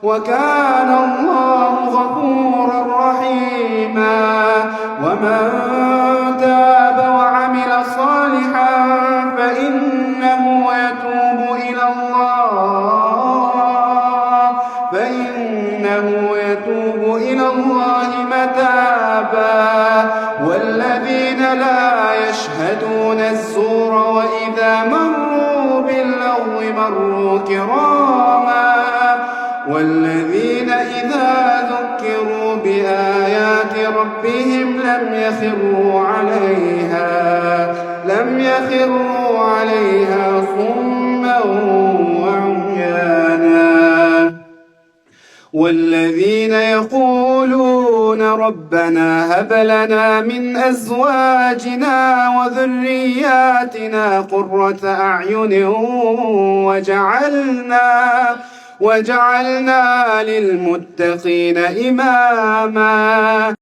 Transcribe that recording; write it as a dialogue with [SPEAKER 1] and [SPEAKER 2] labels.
[SPEAKER 1] وكان الله غفورا رحيما. ومن تاب وعمل صالحا فإنه يتوب إلى الله متابا. والذين لا يشهدون الزور وإذا مروا باللغو مروا كراما. والذين إذا ذكروا بآيات ربهم لم يخروا عليها صما وعميانا. والذين يقولون ربنا هب لنا من أزواجنا وذرياتنا قرة أعين وجعلنا للمتقين إماما.